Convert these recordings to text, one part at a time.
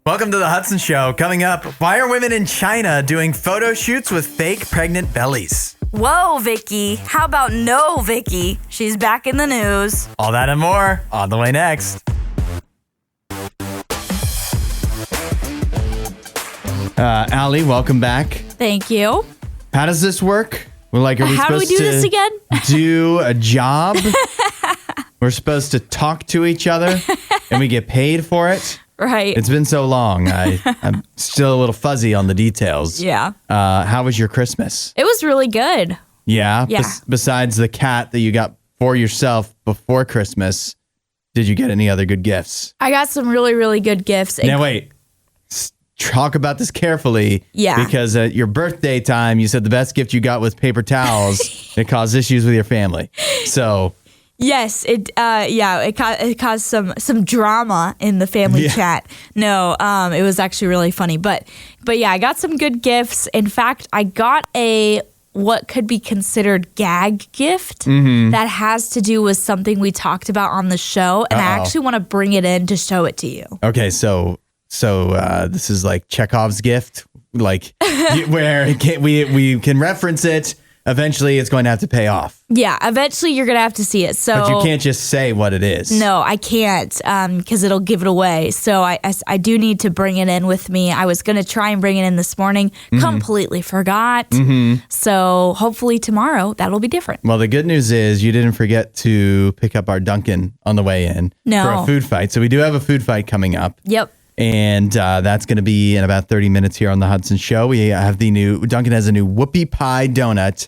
Welcome to the Hudson Show. Coming up, why are women in China doing photo shoots with fake pregnant bellies? Whoa, Vicky. How about no Vicky? She's back in the news. All that and more on the way next. Allie, welcome back. Thank you. How does this work? We're like, are we How do we supposed do this again? do a job? We're supposed to talk to each other and we get paid for it? Right. It's been so long. I'm still a little fuzzy on the details. Yeah. How was your Christmas? It was really good. Yeah? Yeah. Besides the cat that you got for yourself before Christmas, did you get any other good gifts? I got some really, really good gifts. Now, wait. Talk about this carefully. Yeah. Because at your birthday time, you said the best gift you got was paper towels. It caused issues with your family. So... Yes, it caused some drama in the family chat. No, it was actually really funny. But yeah, I got some good gifts. In fact, I got what could be considered gag gift that has to do with something we talked about on the show, and I actually want to bring it in to show it to you. Okay, so this is like Chekhov's gift, like where we can reference it. Eventually, it's going to have to pay off. Yeah, eventually you're going to have to see it. So, but you can't just say what it is. No, I can't because it'll give it away. So I do need to bring it in with me. I was going to try and bring it in this morning. Completely forgot. So hopefully tomorrow that'll be different. Well, the good news is you didn't forget to pick up our Dunkin' on the way in for a food fight. So we do have a food fight coming up. Yep. And that's going to be in about 30 minutes here on the Hudson Show. We have Dunkin' has a new whoopie pie donut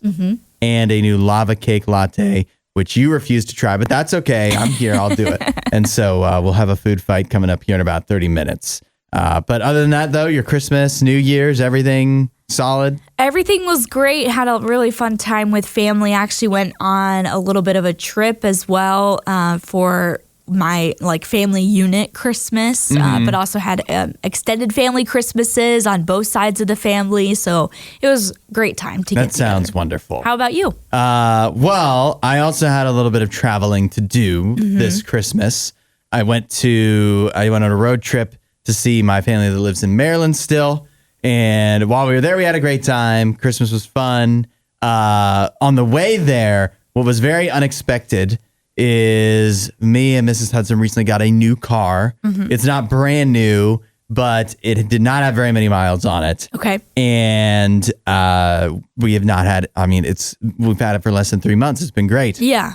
and a new lava cake latte, which you refuse to try, but that's okay. I'm here. I'll do it. And so we'll have a food fight coming up here in about 30 minutes. But other than that, though, your Christmas, New Year's, everything solid? Everything was great. Had a really fun time with family. Actually went on a little bit of a trip as well for my family unit Christmas, but also had extended family Christmases on both sides of the family. So it was a great time to get together. That sounds wonderful. How about you? Well, I also had a little bit of traveling to do this Christmas. I went on a road trip to see my family that lives in Maryland still. And while we were there, we had a great time. Christmas was fun. On the way there, what was very unexpected is me and Mrs. Hudson recently got a new car. It's not brand new, but it did not have very many miles on it. Okay. And we have not had, we've had it for less than 3 months. It's been great. Yeah.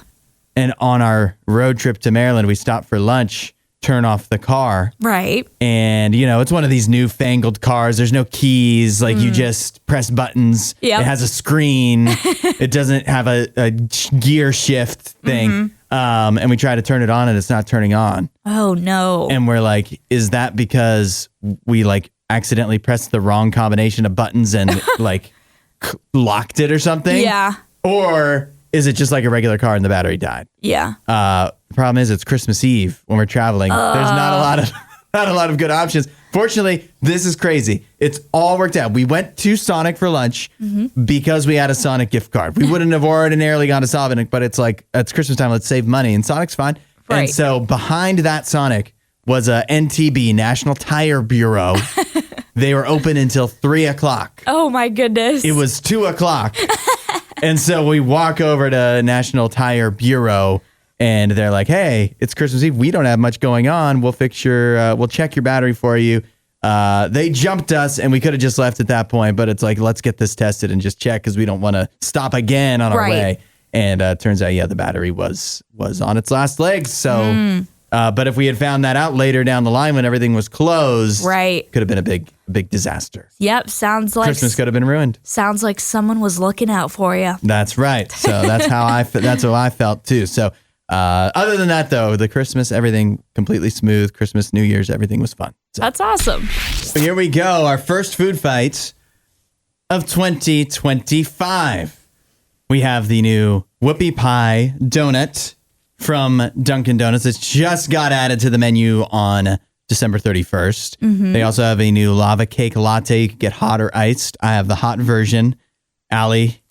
And on our road trip to Maryland, we stopped for lunch, turn off the car. Right. And, it's one of these newfangled cars. There's no keys. You just press buttons. Yep. It has a screen. It doesn't have a gear shift thing. And we try to turn it on and it's not turning on. Oh, no. And we're like, is that because we accidentally pressed the wrong combination of buttons and locked it or something? Yeah. Or is it just like a regular car and the battery died? Yeah. The problem is it's Christmas Eve when we're traveling. There's not a lot of good options. Fortunately, this is crazy. It's all worked out. We went to Sonic for lunch because we had a Sonic gift card. We wouldn't have ordinarily gone to Sonic, but it's Christmas time. Let's save money. And Sonic's fine. Right. And so behind that Sonic was a NTB, National Tire Bureau. They were open until 3 o'clock. Oh, my goodness. It was 2 o'clock. And so we walk over to National Tire Bureau. And they're like, hey, it's Christmas Eve. We don't have much going on. We'll fix we'll check your battery for you. They jumped us and we could have just left at that point. But it's like, let's get this tested and just check because we don't want to stop again on our way. And turns out, the battery was on its last legs. So, but if we had found that out later down the line when everything was closed, could have been a big disaster. Yep. Sounds like Christmas could have been ruined. Sounds like someone was looking out for you. That's right. So that's that's how I felt too. So, other than that, though, the Christmas, everything completely smooth. Christmas, New Year's, everything was fun. So. That's awesome. So here we go. Our first food fight of 2025. We have the new whoopie pie donut from Dunkin' Donuts. It just got added to the menu on December 31st. They also have a new lava cake latte. You can get hot or iced. I have the hot version. Allie,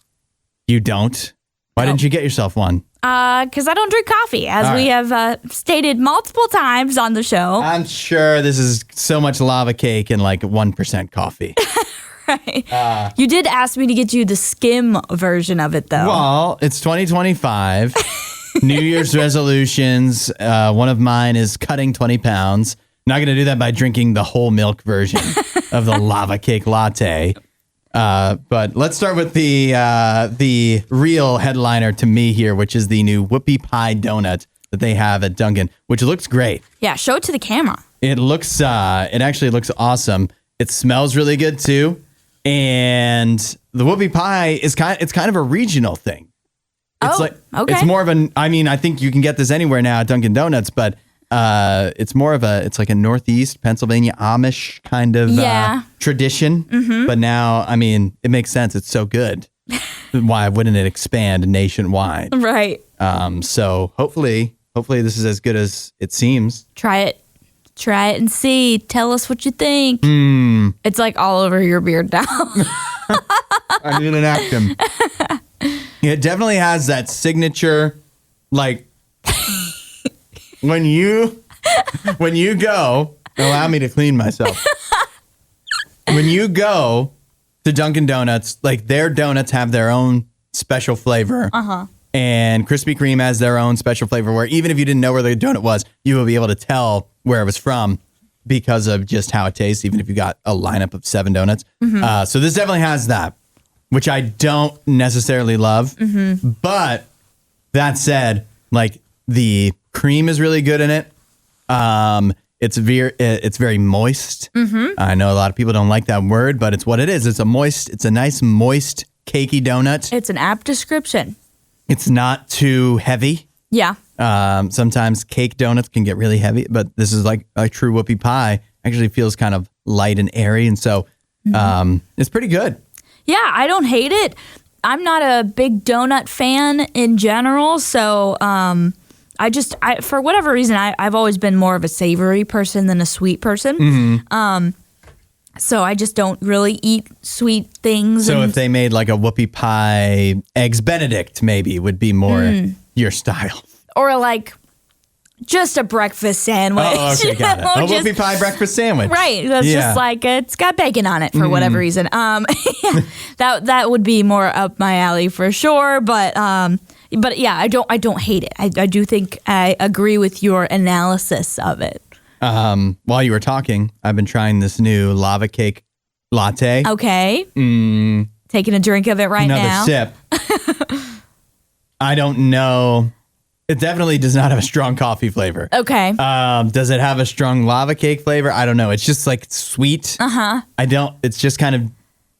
you don't. Why didn't you get yourself one? Because I don't drink coffee, as we have stated multiple times on the show. I'm sure this is so much lava cake and like 1% coffee. Right. You did ask me to get you the skim version of it, though. Well, it's 2025. New Year's resolutions. One of mine is cutting 20 pounds. Not going to do that by drinking the whole milk version of the lava cake latte. But let's start with the real headliner to me here, which is the new whoopie pie donut that they have at Dunkin', which looks great. Yeah, show it to the camera. It looks, it actually looks awesome. It smells really good too. And the whoopie pie is it's kind of a regional thing. It's okay. It's more of I think you can get this anywhere now at Dunkin' Donuts, but it's more of it's like a Northeast Pennsylvania Amish kind of tradition. Mm-hmm. But now, I mean, it makes sense. It's so good. Why wouldn't it expand nationwide? Right. So hopefully this is as good as it seems. Try it and see. Tell us what you think. It's like all over your beard now. I need an napkin. It definitely has that signature, like when you go, allow me to clean myself. When you go to Dunkin' Donuts, like their donuts have their own special flavor. And Krispy Kreme has their own special flavor where even if you didn't know where the donut was, you will be able to tell where it was from because of just how it tastes, even if you got a lineup of 7 donuts. So this definitely has that, which I don't necessarily love. But that said, like the cream is really good in it. It's very moist. I know a lot of people don't like that word, but it's what it is. It's a nice, moist, cakey donut. It's an apt description. It's not too heavy. Yeah. Sometimes cake donuts can get really heavy, but this is like a true whoopie pie. Actually feels kind of light and airy, and so it's pretty good. Yeah, I don't hate it. I'm not a big donut fan in general, so for whatever reason, I've always been more of a savory person than a sweet person. So I just don't really eat sweet things. So if they made like a whoopie pie eggs Benedict, maybe would be more your style. Or like just a breakfast sandwich. Oh, okay, got it. A whoopie pie breakfast sandwich. Right. That's just like, it's got bacon on it for whatever reason. That would be more up my alley for sure. But yeah, I don't hate it. I do think I agree with your analysis of it. While you were talking, I've been trying this new lava cake latte. Okay. Taking a drink of it right now. Another sip. I don't know. It definitely does not have a strong coffee flavor. Okay. Does it have a strong lava cake flavor? I don't know. It's just like sweet. It's just kind of,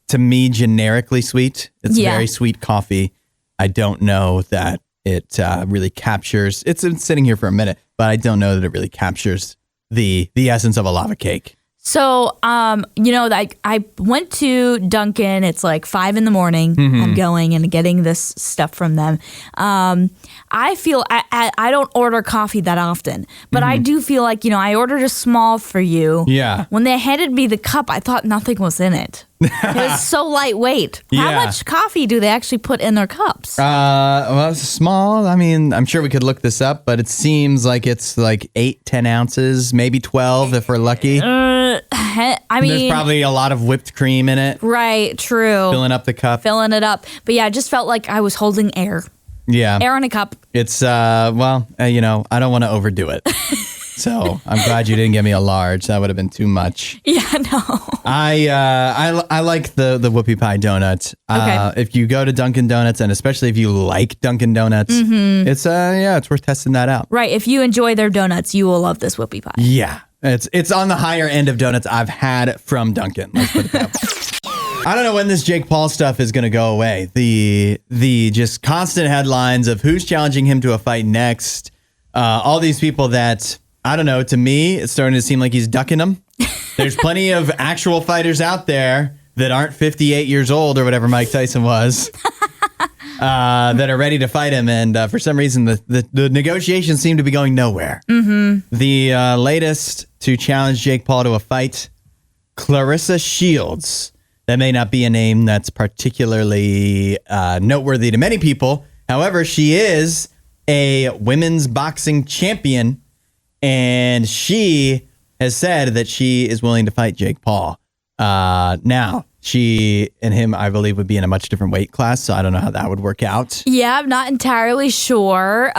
to me, generically sweet. It's very sweet coffee. I don't know that it really captures, it's been sitting here for a minute, but I don't know that it really captures the essence of a lava cake. So, like I went to Dunkin'. It's like 5 a.m. I'm going and getting this stuff from them. I feel I don't order coffee that often, but I do feel like, I ordered a small for you. Yeah. When they handed me the cup, I thought nothing was in it. It was so lightweit. How much coffee do they actually put in their cups? Well, it's small. I mean, I'm sure we could look this up, but it seems like it's like 8-10 ounces, maybe 12 if we're lucky. I mean, there's probably a lot of whipped cream in it. Right, true. Filling up the cup. Filling it up. But yeah, I just felt like I was holding air. Yeah. Air in a cup. It's, I don't want to overdo it. So I'm glad you didn't get me a large. That would have been too much. Yeah, no. I like the whoopie pie donut. Okay. If you go to Dunkin' Donuts, and especially if you like Dunkin' Donuts, it's worth testing that out. Right. If you enjoy their donuts, you will love this whoopie pie. Yeah. It's on the higher end of donuts I've had from Dunkin'. Let's put it that way. I don't know when this Jake Paul stuff is going to go away. The just constant headlines of who's challenging him to a fight next. All these people that, I don't know, to me, it's starting to seem like he's ducking them. There's plenty of actual fighters out there that aren't 58 years old or whatever Mike Tyson was that are ready to fight him. And for some reason, the negotiations seem to be going nowhere. The latest to challenge Jake Paul to a fight, Clarissa Shields. That may not be a name that's particularly noteworthy to many people. However, she is a women's boxing champion, and she has said that she is willing to fight Jake Paul. Now, she and him, I believe, would be in a much different weight class, so I don't know how that would work out. Yeah, I'm not entirely sure.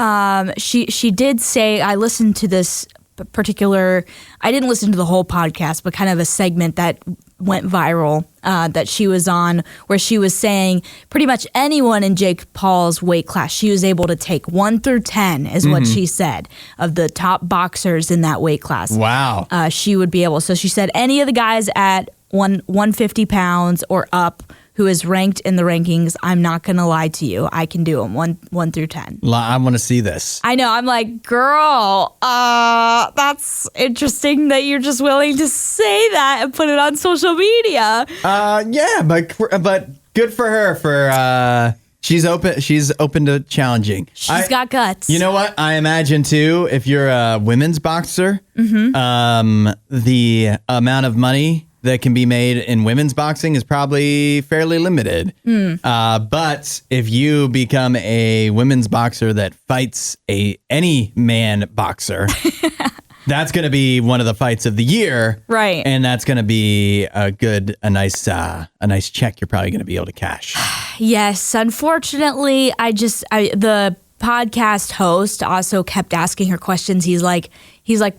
She did say, I listened to this particular, I didn't listen to the whole podcast, but kind of a segment that went viral that she was on, where she was saying pretty much anyone in Jake Paul's weight class, she was able to take 1 through 10 is what she said, of the top boxers in that weight class. Wow. She would be able. So she said any of the guys at 150 pounds or up who is ranked in the rankings, I'm not going to lie to you, I can do them 1 through 10. I want to see this. I know. I'm like, girl, that's interesting that you're just willing to say that and put it on social media. Yeah, but good for her for she's open to challenging. She's got guts. You know what? I imagine too, if you're a women's boxer, the amount of money that can be made in women's boxing is probably fairly limited. But if you become a women's boxer that fights any man boxer, that's going to be one of the fights of the year, right? And that's going to be a nice check you're probably going to be able to cash. Yes, unfortunately, the podcast host also kept asking her questions. He's like,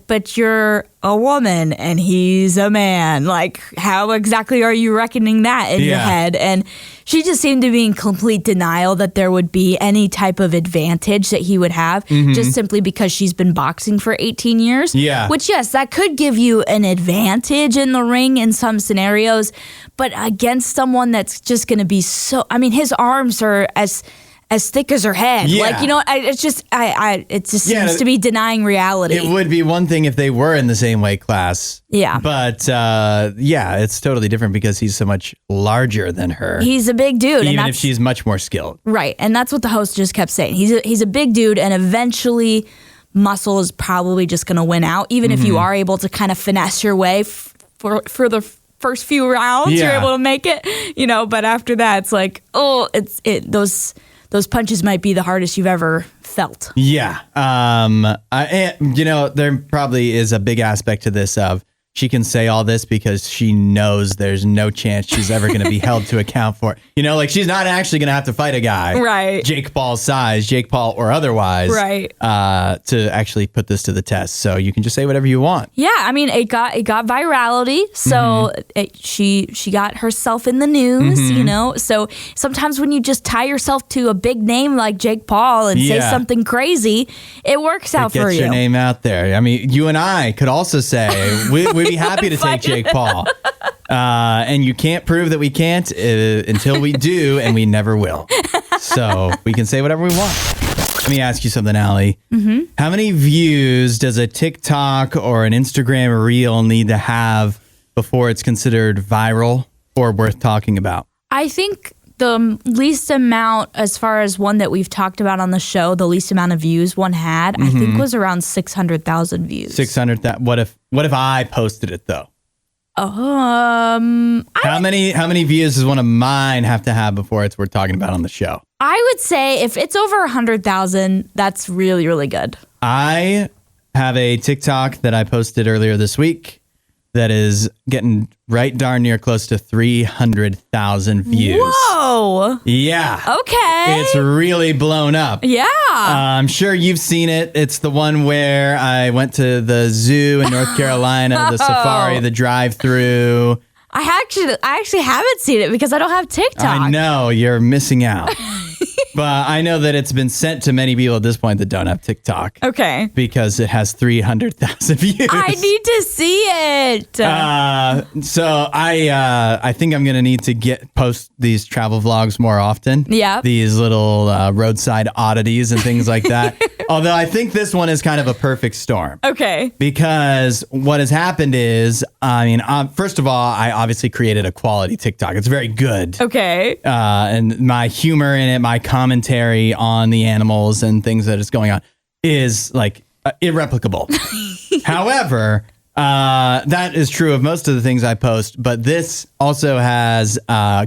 but you're a woman and he's a man. Like, how exactly are you reckoning that in your head? And she just seemed to be in complete denial that there would be any type of advantage that he would have just simply because she's been boxing for 18 years. Yeah. Which, yes, that could give you an advantage in the ring in some scenarios, but against someone that's just going to be his arms are as thick as her head. Yeah. Like, it just seems to be denying reality. It would be one thing if they were in the same weight class. Yeah. But it's totally different because he's so much larger than her. He's a big dude. Even if she's much more skilled. Right. And that's what the host just kept saying. He's a big dude, and eventually muscle is probably just going to win out. Even if you are able to kind of finesse your way for the first few rounds, you're able to make it, but after that, it's like, those punches might be the hardest you've ever felt. Yeah. There probably is a big aspect to this of she can say all this because she knows there's no chance she's ever going to be held to account for it. She's not actually going to have to fight a guy, right? Jake Paul's size, Jake Paul or otherwise, right? To actually put this to the test. So you can just say whatever you want. Yeah, it got virality. So she got herself in the news. So sometimes when you just tie yourself to a big name like Jake Paul and say something crazy, it works out for you. Get your name out there. I mean, you and I could also say we'd be happy to take Jake Paul. And you can't prove that we can't until we do, and we never will. So we can say whatever we want. Let me ask you something, Allie. How many views does a TikTok or an Instagram reel need to have before it's considered viral or worth talking about? I think the least amount, as far as one that we've talked about on the show, the least amount of views one had, I think was around 600,000 views. 600,000. What if I posted it though? How many views does one of mine have to have before it's worth talking about on the show? I would say if it's over 100,000, that's really, really good. I have a TikTok that I posted earlier this week that is getting right darn near close to 300,000 views. Whoa. Yeah. Okay. It's really blown up. Yeah. I'm sure you've seen it. It's the one where I went to the zoo in North Carolina, the safari, the drive-through. I actually haven't seen it because I don't have TikTok. I know, you're missing out. But I know that it's been sent to many people at this point that don't have TikTok. Okay. Because it has 300,000 views. I need to see it. So I think I'm going to need to post these travel vlogs more often. Yeah. These little roadside oddities and things like that. Although I think this one is kind of a perfect storm. Okay. Because what has happened is, first of all, I obviously created a quality TikTok. It's very good. Okay. And my humor in it, my commentary on the animals and things that is going on is like irreplicable. However, that is true of most of the things I post, but this also has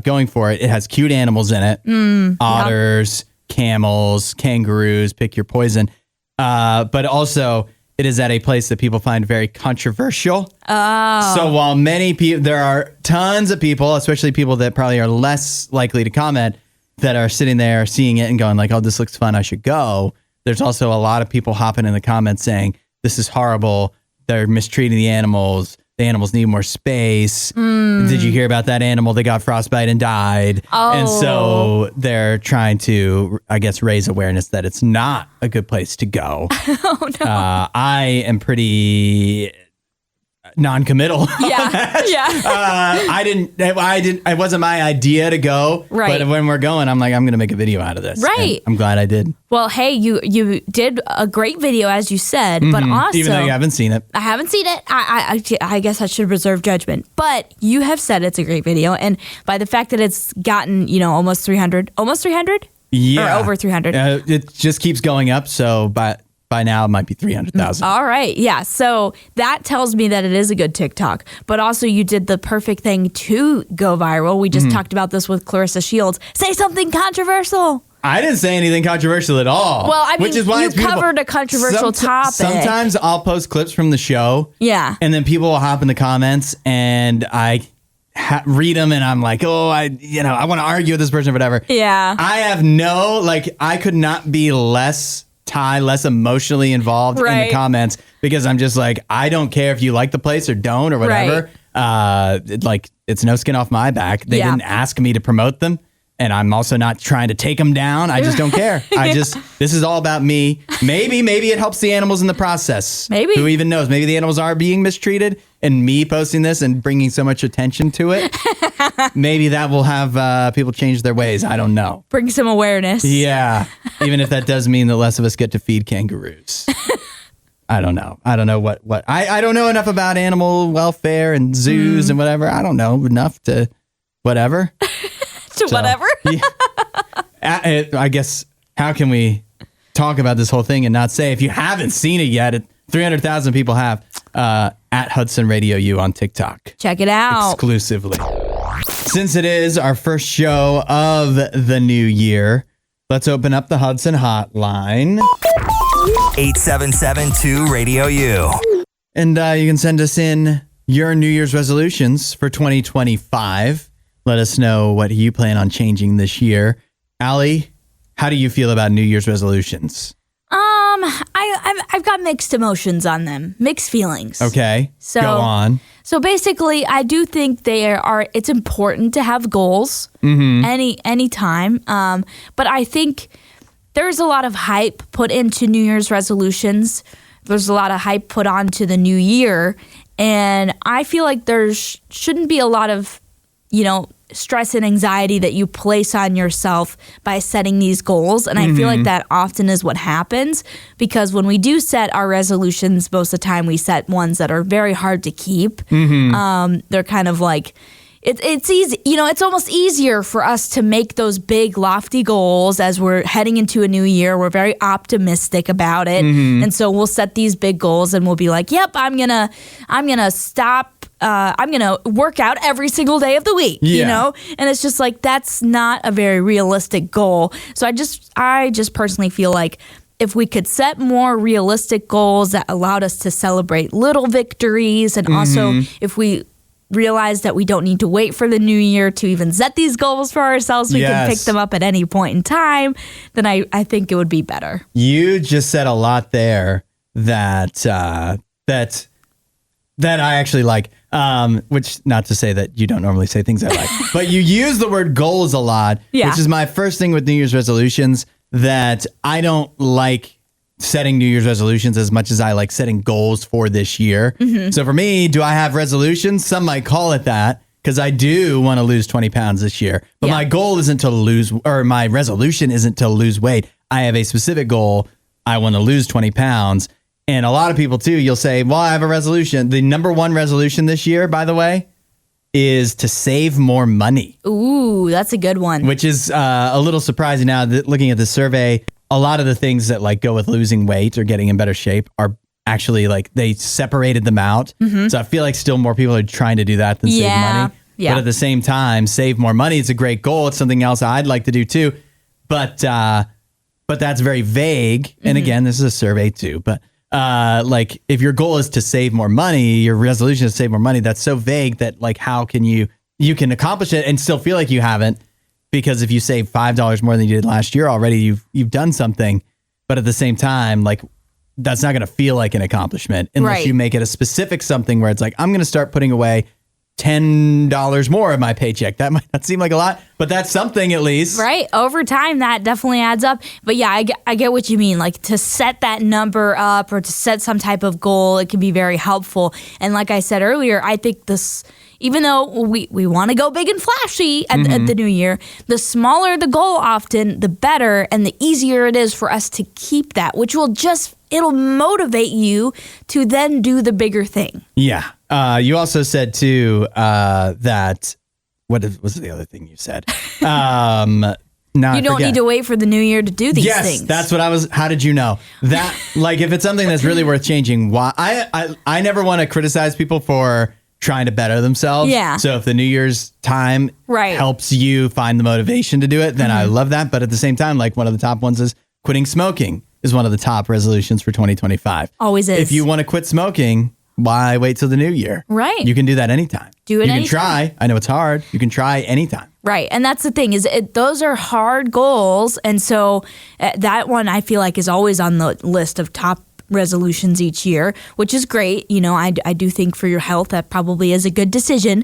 going for it. It has cute animals in it, otters, camels, kangaroos, pick your poison. But also, it is at a place that people find very controversial. Oh. So while many people, there are tons of people, especially people that probably are less likely to comment, that are sitting there seeing it and going like, oh, this looks fun, I should go. There's also a lot of people hopping in the comments saying, this is horrible. They're mistreating the animals. The animals need more space. Did you hear about that animal that got frostbite and died? Oh. And so they're trying to, I guess, raise awareness that it's not a good place to go. Oh, no. I am pretty non-committal. Yeah. It wasn't my idea to go. Right. But when we're going, I'm like, I'm going to make a video out of this. Right. And I'm glad I did. Well, hey, you did a great video, as you said, but also... Even though you haven't seen it. I haven't seen it. I guess I should reserve judgment. But you have said it's a great video. And by the fact that it's gotten, almost 300? Yeah. Or over 300? It just keeps going up. So by now, it might be 300,000. All right. Yeah. So that tells me that it is a good TikTok. But also, you did the perfect thing to go viral. We just talked about this with Clarissa Shields. Say something controversial. I didn't say anything controversial at all. Well, I mean, which is why you it's beautiful. covered a controversial topic. Sometimes I'll post clips from the show. Yeah. And then people will hop in the comments and I read them and I'm like, oh, I want to argue with this person or whatever. Yeah. I have I could not be less emotionally involved in the comments because I'm just like, I don't care if you like the place or don't or whatever. Right. It's no skin off my back. They didn't ask me to promote them. And I'm also not trying to take them down. I just don't care. This is all about me. Maybe it helps the animals in the process. Maybe. Who even knows? Maybe the animals are being mistreated and me posting this and bringing so much attention to it. Maybe that will have people change their ways. I don't know. Bring some awareness. Yeah. Even if that does mean that less of us get to feed kangaroos. I don't know. I don't know what I don't know enough about animal welfare and zoos and whatever. I don't know enough to whatever. Whatever. Yeah. I guess, how can we talk about this whole thing and not say, if you haven't seen it yet, 300,000 people have, at Hudson RadioU on TikTok. Check it out. Exclusively. Since it is our first show of the new year, let's open up the Hudson hotline. 877-2-RADIO-U. And you can send us in your New Year's resolutions for 2025. Let us know what you plan on changing this year. Allie, how do you feel about New Year's resolutions? I've got mixed emotions on them, mixed feelings. Okay, so, go on. So basically, I do think it's important to have goals any time. But I think there's a lot of hype put into New Year's resolutions. There's a lot of hype put onto the new year. And I feel like there shouldn't be a lot of, stress and anxiety that you place on yourself by setting these goals. And I feel like that often is what happens, because when we do set our resolutions, most of the time we set ones that are very hard to keep. They're kind of like, it's easy, it's almost easier for us to make those big lofty goals as we're heading into a new year. We're very optimistic about it. And so we'll set these big goals and we'll be like, yep, I'm going to stop. I'm going to work out every single day of the week, And it's just like, that's not a very realistic goal. So I just personally feel like if we could set more realistic goals that allowed us to celebrate little victories, and also if we realize that we don't need to wait for the new year to even set these goals for ourselves, we can pick them up at any point in time, then I think it would be better. You just said a lot there that I actually like, which, not to say that you don't normally say things I like, but you use the word goals a lot, which is my first thing with New Year's resolutions, that I don't like setting New Year's resolutions as much as I like setting goals for this year. So for me, do I have resolutions? Some might call it that, because I do want to lose 20 pounds this year. But my goal isn't to lose, or my resolution isn't to lose weight. I have a specific goal. I want to lose 20 pounds. And a lot of people too, you'll say, well, I have a resolution. The number one resolution this year, by the way, is to save more money. Ooh, that's a good one. Which is a little surprising now that looking at the survey. A lot of the things that like go with losing weight or getting in better shape are actually like they separated them out. So I feel like still more people are trying to do that than save money. But at the same time, save more money. It's a great goal. It's something else I'd like to do too. But but that's very vague. And again, this is a survey too, but like if your goal is to save more money, your resolution is to save more money, that's so vague that like, how can you can accomplish it and still feel like you haven't, because if you save $5 more than you did last year already, you've done something. But at the same time, like that's not going to feel like an accomplishment unless you make it a specific something where it's like, I'm going to start putting away $10 more of my paycheck. That might not seem like a lot, but that's something at least. Right. Over time, that definitely adds up. But yeah, I get what you mean. Like to set that number up or to set some type of goal, it can be very helpful. And like I said earlier, I think this, even though we want to go big and flashy at the new year, the smaller the goal often, the better, and the easier it is for us to keep that, which will it'll motivate you to then do the bigger thing. Yeah. You also said too that what was the other thing you said? You don't need to wait for the new year to do these things. Yes, that's what I was. How did you know that? Like, if it's something that's really worth changing, why? I never want to criticize people for trying to better themselves. Yeah. So if the New Year's time helps you find the motivation to do it, then I love that. But at the same time, like one of the top ones is quitting smoking is one of the top resolutions for 2025. Always is. If you want to quit smoking, why wait till the new year? Right. You can do that anytime. Do it anytime. You can try. I know it's hard. You can try anytime. Right. And that's the thing is those are hard goals. And so that one I feel like is always on the list of top resolutions each year, which is great. You know, I do think for your health, that probably is a good decision.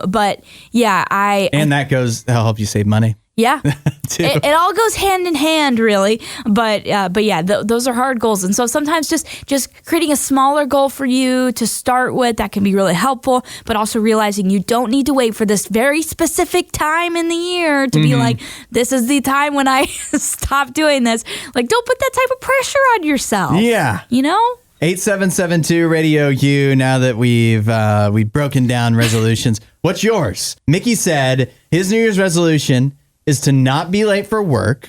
But yeah, And that'll help you save money. Yeah, it all goes hand in hand, really. But yeah, those are hard goals, and so sometimes just creating a smaller goal for you to start with, that can be really helpful. But also realizing you don't need to wait for this very specific time in the year to be like, this is the time when I stop doing this. Like, don't put that type of pressure on yourself. Yeah, you know. 8772 Radio U. Now that we've broken down resolutions, what's yours? Mickey said his New Year's resolution is to not be late for work.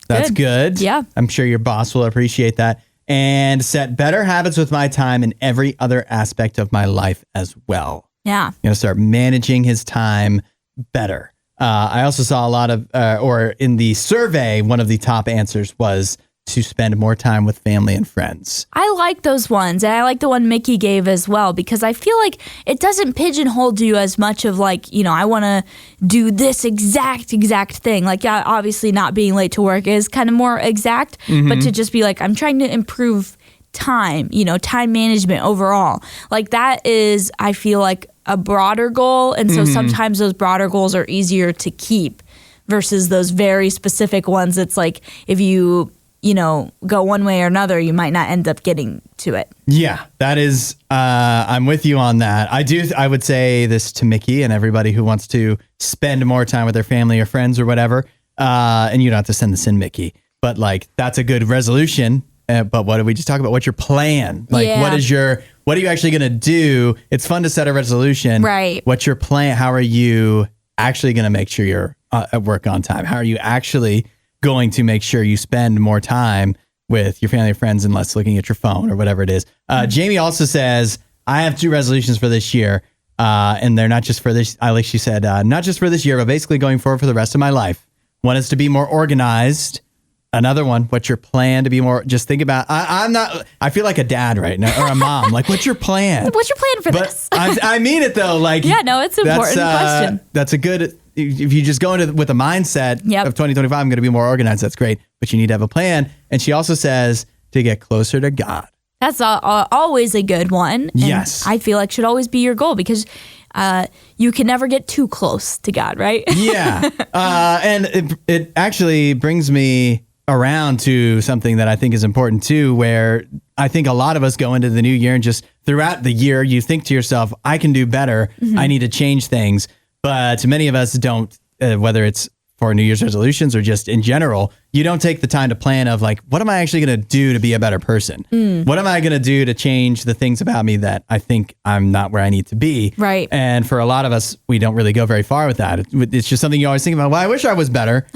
That's good. Yeah. I'm sure your boss will appreciate that. And set better habits with my time in every other aspect of my life as well. Yeah. Going to start managing his time better. I also saw a lot of, or in the survey, one of the top answers was to spend more time with family and friends. I like those ones, and I like the one Mickey gave as well, because I feel like it doesn't pigeonhole you as much of like, you know, I want to do this exact thing. Like, yeah, obviously not being late to work is kind of more exact, but to just be like, I'm trying to improve time, you know, time management overall. Like that is, I feel like, a broader goal, and so sometimes those broader goals are easier to keep versus those very specific ones. It's like if you know, go one way or another, you might not end up getting to it. Yeah, that is, I'm with you on that. I would say this to Mickey and everybody who wants to spend more time with their family or friends or whatever. And you don't have to send this in, Mickey, but like, that's a good resolution. But what did we just talk about? What's your plan? Like, what are you actually going to do? It's fun to set a resolution. Right. What's your plan? How are you actually going to make sure you're at work on time? How are you actually going to make sure you spend more time with your family and friends and less looking at your phone or whatever it is? Jamie also says, I have 2 resolutions for this year, and they're not just for this. Like she said, not just for this year, but basically going forward for the rest of my life. One is to be more organized. Another one, what's your plan to be more? Just think about. I feel like a dad right now, or a mom. Like, what's your plan? What's your plan for this? I mean it though. Like, yeah, no, it's an important question. That's a good. If you just go into with a mindset of 2025, I'm going to be more organized. That's great, but you need to have a plan. And she also says to get closer to God. That's always a good one. And yes, I feel like should always be your goal, because you can never get too close to God, right? Yeah, and it actually brings me around to something that I think is important too, where I think a lot of us go into the new year and just throughout the year, you think to yourself, I can do better. I need to change things. But many of us don't, whether it's for New Year's resolutions or just in general, you don't take the time to plan of like, what am I actually going to do to be a better person? What am I going to do to change the things about me that I think I'm not where I need to be? Right. And for a lot of us, we don't really go very far with that. It's just something you always think about. Well, I wish I was better,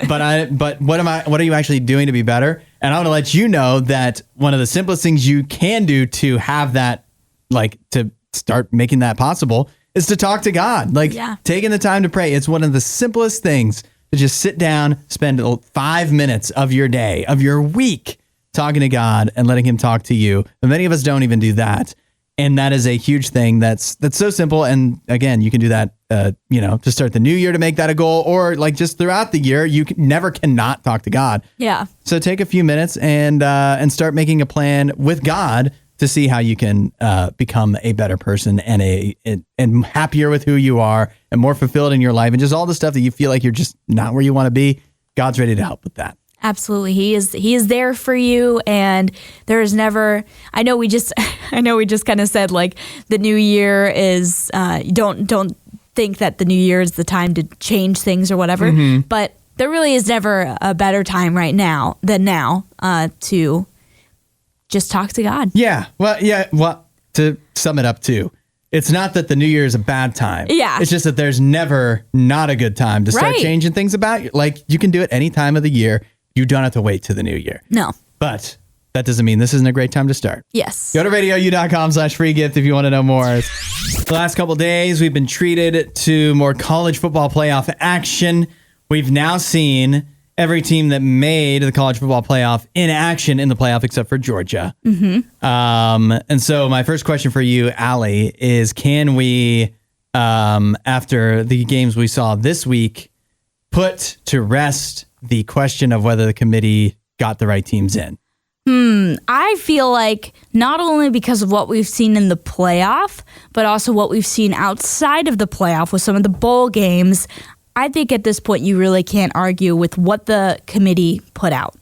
but what are you actually doing to be better? And I want to let you know that one of the simplest things you can do to have that, like to start making that possible, is to talk to God. Like taking the time to pray. It's one of the simplest things to just sit down, spend 5 minutes of your day, of your week, talking to God and letting him talk to you. But many of us don't even do that. And that is a huge thing that's so simple. And again, you can do that, to start the new year to make that a goal, or like just throughout the year, you cannot talk to God. Yeah. So take a few minutes and start making a plan with God to see how you can become a better person and happier with who you are and more fulfilled in your life, and just all the stuff that you feel like you're just not where you want to be. God's ready to help with that. Absolutely. He is there for you, and there is never, I know we just kind of said like the new year is, don't think that the new year is the time to change things or whatever, but there really is never a better time right now than now to just talk to God. Yeah. Well, to sum it up too, it's not that the new year is a bad time. Yeah. It's just that there's never not a good time to start Right. changing things about you. Like you can do it any time of the year. You don't have to wait to the new year. No. But that doesn't mean this isn't a great time to start. Yes. Go to radiou.com/free gift if you want to know more. The last couple of days, we've been treated to more college football playoff action. We've now seen every team that made the college football playoff in action in the playoff except for Georgia. And so my first question for you, Allie, is can we, after the games we saw this week, put to rest the question of whether the committee got the right teams in? I feel like not only because of what we've seen in the playoff, but also what we've seen outside of the playoff with some of the bowl games, I think at this point you really can't argue with what the committee put out.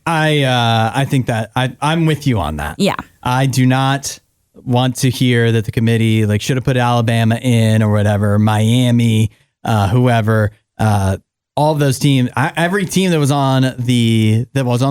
I think that I'm with you on that. Yeah. I do not want to hear that the committee should have put Alabama in or whatever, Miami, whoever. All of those teams, every team that was on the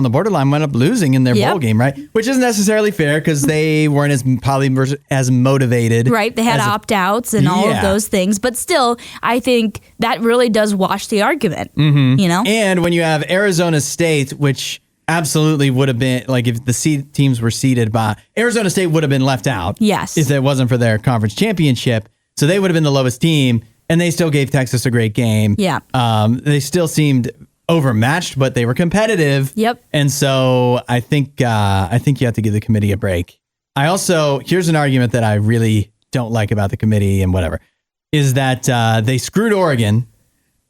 borderline went up losing in their bowl game, right? Which isn't necessarily fair because they weren't as motivated. Right. They had opt-outs and all of those things. But still, I think that really does wash the argument, And when you have Arizona State, which absolutely would have been, if the seed teams were seeded by, Arizona State would have been left out. Yes. If it wasn't for their conference championship. So they would have been the lowest team. And they still gave Texas a great game. Yeah. They still seemed overmatched, but they were competitive. Yep. And so I think you have to give the committee a break. Here's an argument that I really don't like about the committee and whatever, is that they screwed Oregon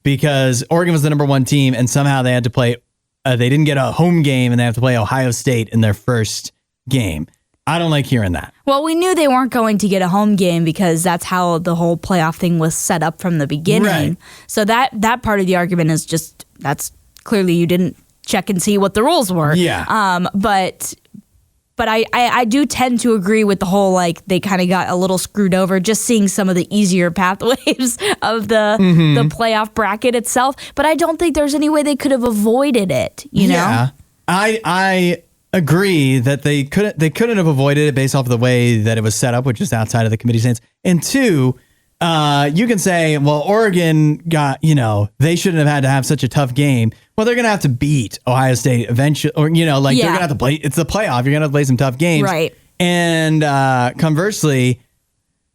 because Oregon was the number one team and somehow they had to play, they didn't get a home game and they have to play Ohio State in their first game. I don't like hearing that. Well, we knew they weren't going to get a home game because that's how the whole playoff thing was set up from the beginning. Right. So that part of the argument is just, that's clearly you didn't check and see what the rules were. Yeah. But I do tend to agree with the whole, they kind of got a little screwed over just seeing some of the easier pathways of the playoff bracket itself. But I don't think there's any way they could have avoided it, you know? I agree that they couldn't have avoided it based off of the way that it was set up, which is outside of the committee's hands. And two, you can say, well, Oregon got, they shouldn't have had to have such a tough game. Well, they're going to have to beat Ohio State eventually, or, they're going to have to play. It's the playoff. You're going to have to play some tough games. Right. And conversely,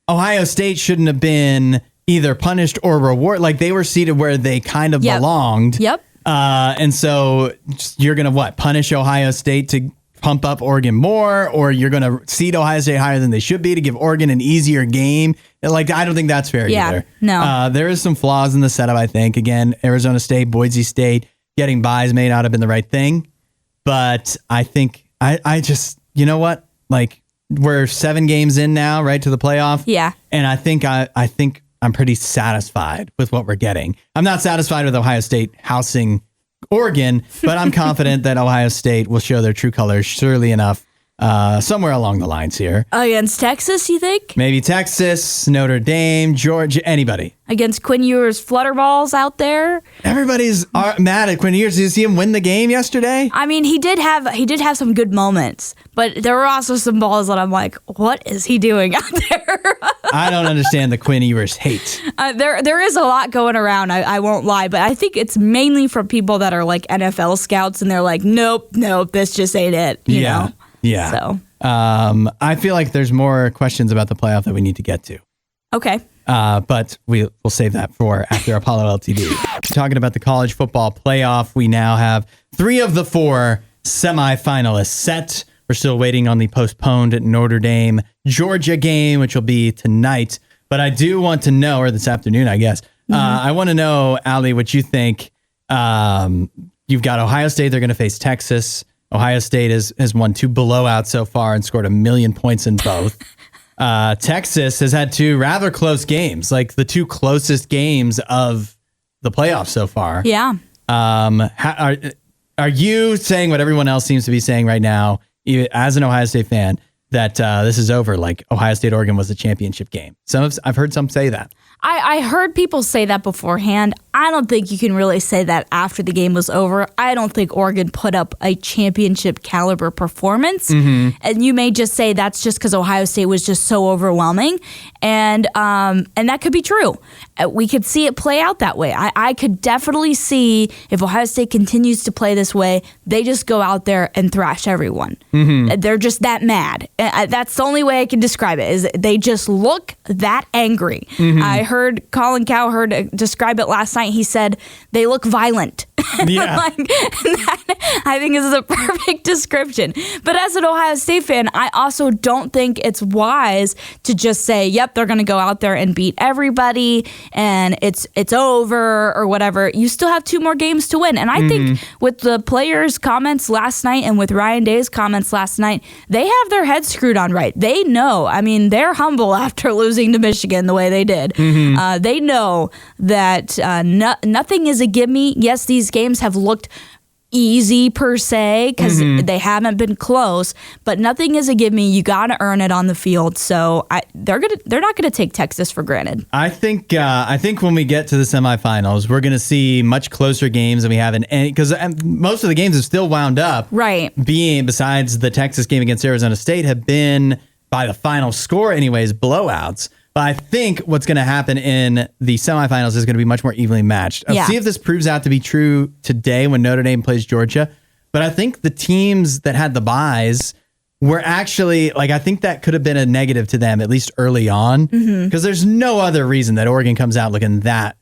Ohio State shouldn't have been either punished or rewarded. They were seated where they kind of belonged. Yep. And so you're going to punish Ohio State to pump up Oregon more, or you're going to seed Ohio State higher than they should be to give Oregon an easier game. I don't think that's fair either. No. There is some flaws in the setup, I think. Again, Arizona State, Boise State, getting buys may not have been the right thing. But I think, I just, you know what? We're 7 games in now, right, to the playoff. Yeah. And I think I'm pretty satisfied with what we're getting. I'm not satisfied with Ohio State housing Oregon, but I'm confident that Ohio State will show their true colors surely enough somewhere along the lines here. Against Texas, you think? Maybe Texas, Notre Dame, Georgia, anybody. Against Quinn Ewers' flutterballs out there. Everybody's mad at Quinn Ewers. Did you see him win the game yesterday? I mean, he did have some good moments, but there were also some balls that I'm like, what is he doing out there? I don't understand the Quinn Ewers hate. There is a lot going around, I won't lie, but I think it's mainly from people that are NFL scouts and they're like, nope, this just ain't it, you know? Yeah. So I feel like there's more questions about the playoff that we need to get to. Okay. But we'll save that for after Apollo LTV. Talking about the college football playoff, we now have 3 of the 4 semifinalists set. We're still waiting on the postponed Notre Dame Georgia game, which will be tonight. But I do want to know, or this afternoon, I guess. I want to know, Allie, what you think. You've got Ohio State. They're going to face Texas. Ohio State has won 2 blowouts so far and scored 1 million points in both. Texas has had 2 rather close games, like the 2 closest games of the playoffs so far. Yeah. Are you saying what everyone else seems to be saying right now, as an Ohio State fan, that this is over? Like Ohio State Oregon was the championship game. I've heard some say that. I heard people say that beforehand. I don't think you can really say that after the game was over. I don't think Oregon put up a championship caliber performance. And you may just say that's just because Ohio State was just so overwhelming. And that could be true. We could see it play out that way. I could definitely see if Ohio State continues to play this way, they just go out there and thrash everyone. They're just that mad. That's the only way I can describe it, is they just look that angry. I heard Colin Cowherd describe it last night. He said they look violent. Yeah. I think this is a perfect description. But as an Ohio State fan, I also don't think it's wise to just say, yep, they're going to go out there and beat everybody and it's over or whatever. You still have 2 more games to win. And I think with the players' comments last night and with Ryan Day's comments last night, they have their heads screwed on right. They know. I mean, they're humble after losing to Michigan the way they did. They know that nothing is a gimme. Yes, these games have looked easy per se because they haven't been close, but nothing is a gimme. You got to earn it on the field. So they're not gonna take Texas for granted. I think when we get to the semifinals, we're gonna see much closer games than we have in any, because most of the games have still wound up being, besides the Texas game against Arizona State, have been, by the final score anyways, blowouts. But I think what's going to happen in the semifinals is going to be much more evenly matched. I'll see if this proves out to be true today when Notre Dame plays Georgia. But I think the teams that had the byes were actually, like, I think that could have been a negative to them, at least early on. Because there's no other reason that Oregon comes out looking that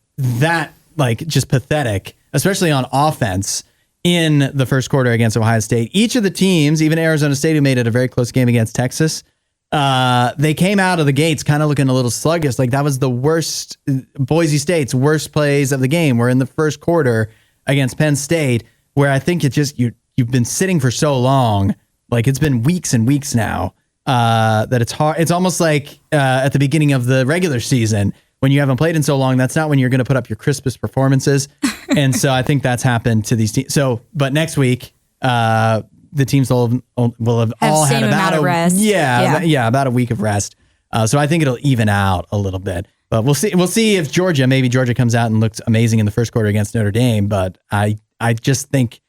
like just pathetic, especially on offense in the first quarter against Ohio State. Each of the teams, even Arizona State, who made it a very close game against Texas, they came out of the gates kind of looking a little sluggish. Like that was the worst, Boise State's worst plays of the game were in the first quarter against Penn State, where I think it just, you've been sitting for so long, like it's been weeks and weeks now, that it's hard. It's almost like at the beginning of the regular season when you haven't played in so long, that's not when you're going to put up your crispest performances. And so I think that's happened to these teams. So, but next week, the teams will have all had about a rest. About a week of rest. So I think it'll even out a little bit. But we'll see. We'll see if maybe Georgia comes out and looks amazing in the first quarter against Notre Dame. But I just think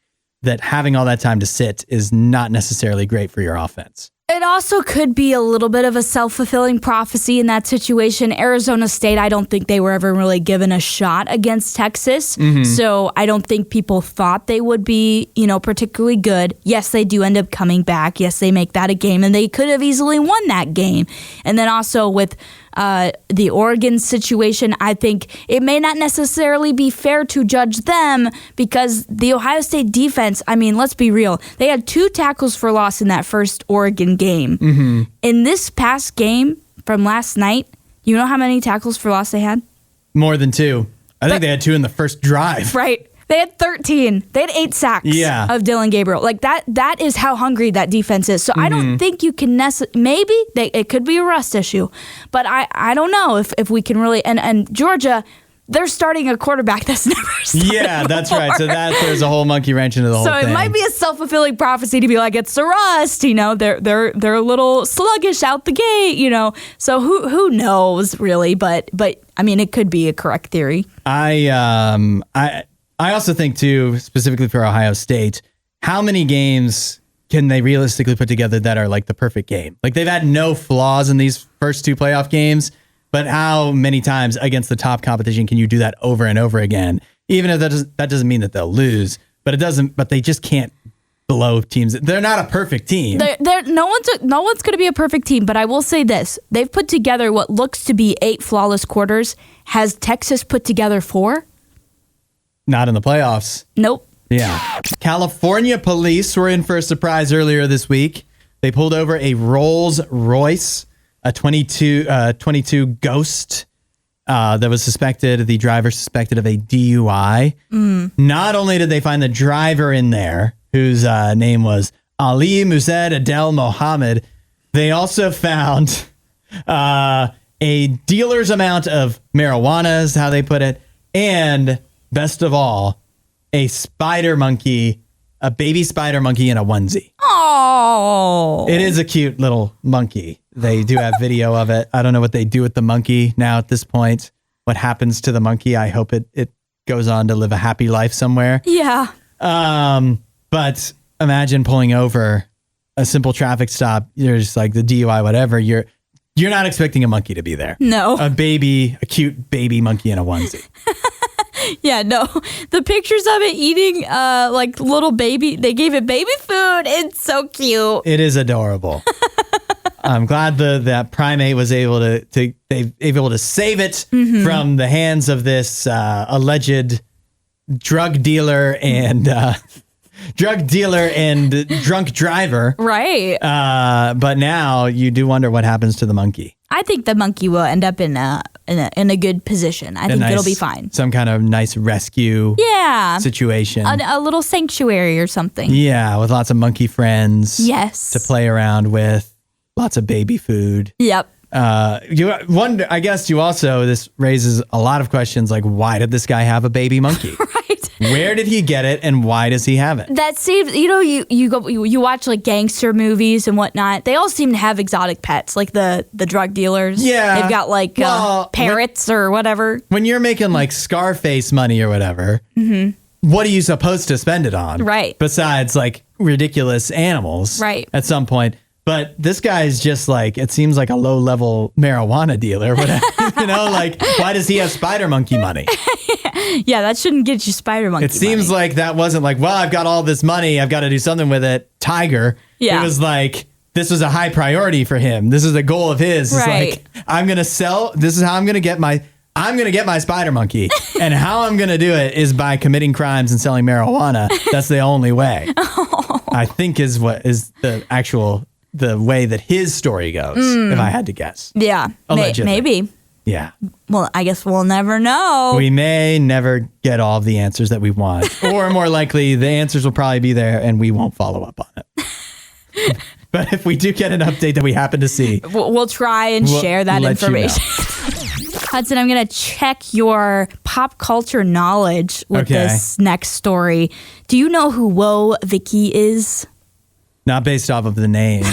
that having all that time to sit is not necessarily great for your offense. It also could be a little bit of a self-fulfilling prophecy in that situation. Arizona State, I don't think they were ever really given a shot against Texas. So I don't think people thought they would be, particularly good. Yes, they do end up coming back. Yes, they make that a game, and they could have easily won that game. And then also with the Oregon situation, I think it may not necessarily be fair to judge them because the Ohio State defense, I mean, let's be real. They had 2 tackles for loss in that first Oregon game. In this past game from last night, you know how many tackles for loss they had? More than 2. I think they had 2 in the first drive. Right. They had 13. They had 8 sacks of Dylan Gabriel. Like that is how hungry that defense is. So I don't think you can maybe it could be a rust issue, but I don't know if we can really, and Georgia, they're starting a quarterback that's never started that's before. right. So there's a whole monkey wrench into the whole thing. So it might be a self-fulfilling prophecy to be like, it's a rust, they're a little sluggish out the gate, So who knows really, but I mean it could be a correct theory. I also think, too, specifically for Ohio State, how many games can they realistically put together that are like the perfect game? Like they've had no flaws in these first 2 playoff games, but how many times against the top competition can you do that over and over again? Even if that doesn't mean that they'll lose, but it doesn't. But they just can't blow teams. They're not a perfect team. No one's going to be a perfect team, but I will say this. They've put together what looks to be 8 flawless quarters. Has Texas put together 4? Not in the playoffs. Nope. Yeah. California police were in for a surprise earlier this week. They pulled over a Rolls Royce, a 22 Ghost that was the driver suspected of a DUI. Not only did they find the driver in there, whose name was Ali Muzed Adel Mohammed, they also found a dealer's amount of marijuana, is how they put it, and best of all, a baby spider monkey in a onesie. Oh. It is a cute little monkey. They do have video of it. I don't know what they do with the monkey now at this point. What happens to the monkey? I hope it goes on to live a happy life somewhere. Yeah. But imagine pulling over a simple traffic stop. You're just like the DUI, whatever. You're not expecting a monkey to be there. No. A cute baby monkey in a onesie. Yeah, no. The pictures of it eating like little baby, they gave it baby food. It's so cute. It is adorable. I'm glad that primate was able to save it from the hands of this alleged drug dealer and drunk driver. Right. But now you do wonder what happens to the monkey. I think the monkey will end up in a good position. I think it'll be fine. Some kind of nice rescue situation. A little sanctuary or something. Yeah, with lots of monkey friends. Yes. To play around with. Lots of baby food. Yep. You wonder. I guess this raises a lot of questions, like why did this guy have a baby monkey? Right. Where did he get it, and why does he have it? That seems, you watch like gangster movies and whatnot. They all seem to have exotic pets, like the drug dealers. Yeah. They've got like parrots or whatever. When you're making like Scarface money or whatever, what are you supposed to spend it on? Right. Besides like ridiculous animals. Right. At some point. But this guy's just like, it seems like a low-level marijuana dealer. Whatever. Like, why does he have spider monkey money? Yeah, that shouldn't get you spider monkey It seems money. like that wasn't like, well, I've got all this money, I've got to do something with it. Tiger. Yeah. It was like, this was a high priority for him. This is a goal of his. It's Right. like, I'm going to sell, this is how I'm going to get my spider monkey. And how I'm going to do it is by committing crimes and selling marijuana. That's the only way. I think is the way that his story goes, if I had to guess. Yeah, Allegedly. maybe. Yeah. Well, I guess we'll never know. We may never get all of the answers that we want. Or more likely, the answers will probably be there and we won't follow up on it. But if we do get an update that we happen to see, we'll try and share that let you know. information. Hudson, I'm going to check your pop culture knowledge with this next story. Do you know who Woah Vicky is? Not based off of the name.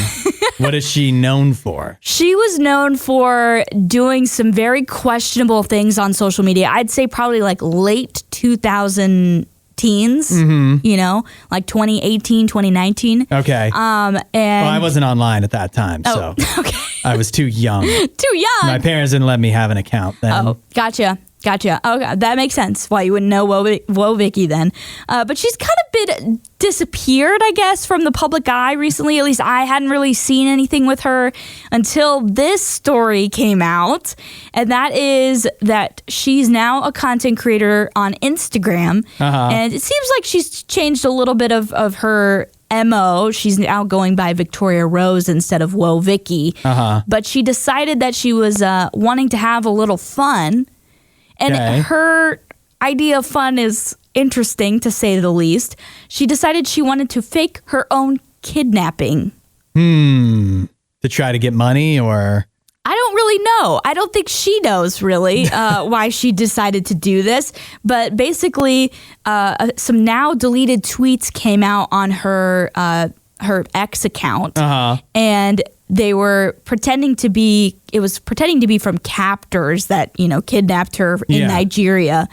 What is she known for? She was known for doing some very questionable things on social media. I'd say probably like late 2000 teens, like 2018, 2019. Okay. And I wasn't online at that time, so okay. I was too young. Too young. My parents didn't let me have an account then. Oh, gotcha. Okay, that makes sense. Why you wouldn't know Woah Vicky then. But she's kind of been disappeared, I guess, from the public eye recently. At least I hadn't really seen anything with her until this story came out. And that is that she's now a content creator on Instagram. And it seems like she's changed a little bit of her MO. She's now going by Victoria Rose instead of Woah Vicky. But she decided that she was wanting to have a little fun. And her idea of fun is interesting, to say the least. She decided she wanted to fake her own kidnapping. To try to get money, or? I don't really know. I don't think she knows really why she decided to do this. But basically, some now deleted tweets came out on her X account. And they were pretending to be from captors that, kidnapped her in Nigeria.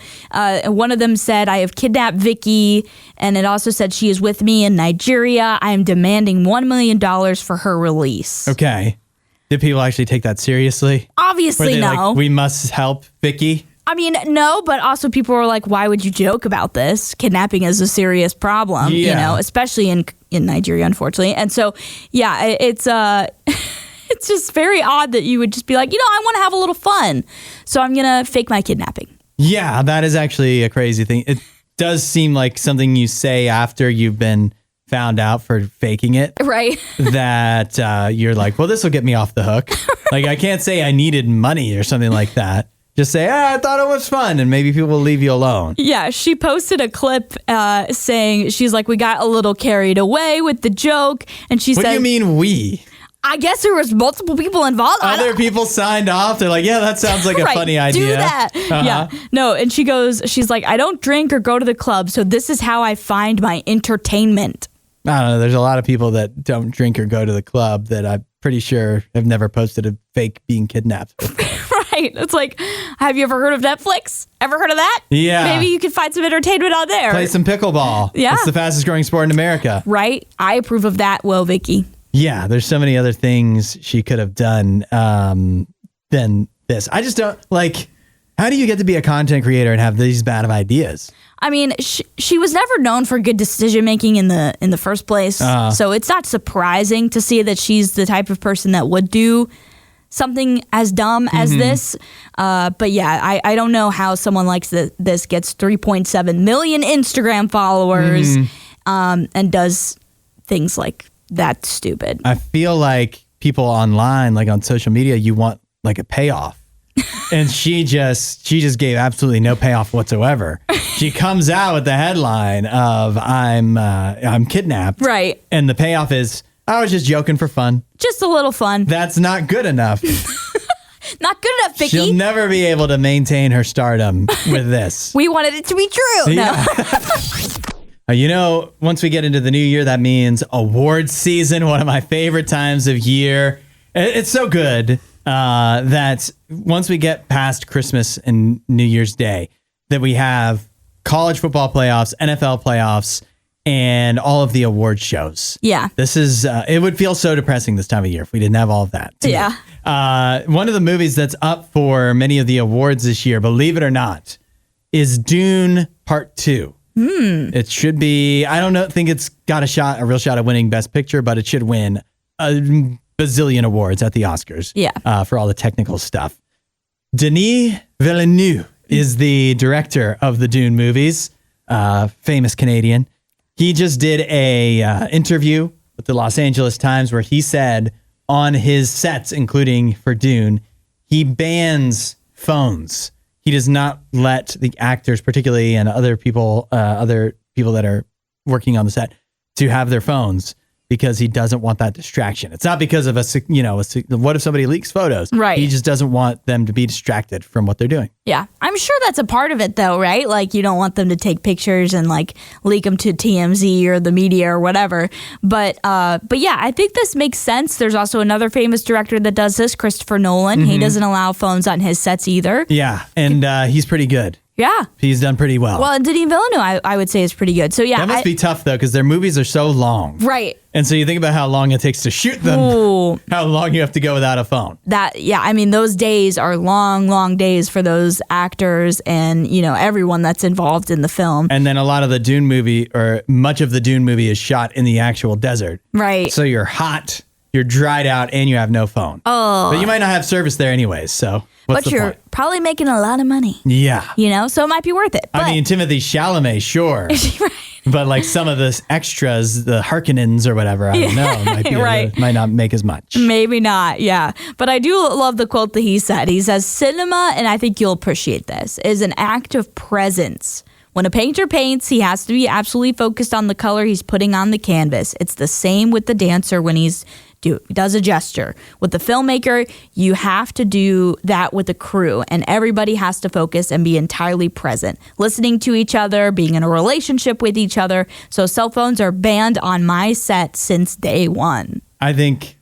One of them said, "I have kidnapped Vicky." And it also said, "She is with me in Nigeria. I am demanding $1 million for her release." Okay. Did people actually take that seriously? Obviously, no. Like, we must help Vicky? I mean, no, but also people were like, why would you joke about this? Kidnapping is a serious problem, especially in Nigeria, unfortunately. And so, yeah, it's it's just very odd that you would just be like, I want to have a little fun, so I'm going to fake my kidnapping. Yeah, that is actually a crazy thing. It does seem like something you say after you've been found out for faking it. Right. That you're like, well, this will get me off the hook. Like, I can't say I needed money or something like that. Just say, I thought it was fun, and maybe people will leave you alone. Yeah, she posted a clip saying, she's like, we got a little carried away with the joke. And she said, what do you mean we? I guess there was multiple people involved. Other people signed off. They're like, yeah, that sounds like a right, funny idea. Do that. Yeah. No, and she's like, I don't drink or go to the club, so this is how I find my entertainment. I don't know. There's a lot of people that don't drink or go to the club that I'm pretty sure have never posted a fake being kidnapped. Right. It's like, have you ever heard of Netflix? Ever heard of that? Yeah. Maybe you could find some entertainment on there. Play some pickleball. Yeah. It's the fastest growing sport in America. Right. I approve of that. Well, Vicky. Yeah. There's so many other things she could have done than this. I just don't like, how do you get to be a content creator and have these bad of ideas? I mean, she was never known for good decision making in the first place. So it's not surprising to see that she's the type of person that would do something as dumb as this. But yeah, I don't know how someone like this gets 3.7 million Instagram followers and does things like that stupid. I feel like people online, like on social media, you want like a payoff. And she just gave absolutely no payoff whatsoever. She comes out with the headline of I'm kidnapped. Right. And the payoff is, I was just joking for fun. Just a little fun. That's not good enough. Not good enough, Vicky. She'll never be able to maintain her stardom with this. We wanted it to be true. Yeah. No. Once we get into the new year, that means awards season, one of my favorite times of year. It's so good that once we get past Christmas and New Year's Day, that we have college football playoffs, NFL playoffs, and all of the award shows. Yeah. This is, it would feel so depressing this time of year if we didn't have all of that. Yeah. One of the movies that's up for many of the awards this year, believe it or not, is Dune Part 2. It should be, I don't think it's got a real shot at winning Best Picture, but it should win a bazillion awards at the Oscars. Yeah. For all the technical stuff. Denis Villeneuve is the director of the Dune movies, famous Canadian. He just did a interview with the Los Angeles Times where he said on his sets, including for Dune, he bans phones. He does not let the actors, particularly, and other people that are working on the set, to have their phones because he doesn't want that distraction. It's not because of what if somebody leaks photos? Right. He just doesn't want them to be distracted from what they're doing. Yeah. I'm sure that's a part of it though, right? Like you don't want them to take pictures and like leak them to TMZ or the media or whatever. But yeah, I think this makes sense. There's also another famous director that does this, Christopher Nolan. He doesn't allow phones on his sets either. Yeah. And he's pretty good. Yeah. He's done pretty well. Well, and Denis Villeneuve, I would say is pretty good. So yeah. That must be tough though, because their movies are so long. Right. And so you think about how long it takes to shoot them, how long you have to go without a phone. I mean, those days are long, long days for those actors and, everyone that's involved in the film. And then a lot of the Dune movie, or much of the Dune movie, is shot in the actual desert. Right. So you're hot, you're dried out, and you have no phone. Oh. But you might not have service there anyways, so what's the you're point? Probably making a lot of money. Yeah. So it might be worth it. But, I mean, Timothée Chalamet, sure. Right. But like some of the extras, the Harkonnens or whatever, I don't know, might not make as much. Maybe not, yeah. But I do love the quote that he said. He says, cinema, and I think you'll appreciate this, is an act of presence. When a painter paints, he has to be absolutely focused on the color he's putting on the canvas. It's the same with the dancer when he does a gesture. With the filmmaker, you have to do that with the crew, and everybody has to focus and be entirely present, listening to each other, being in a relationship with each other. So cell phones are banned on my set since day one. I think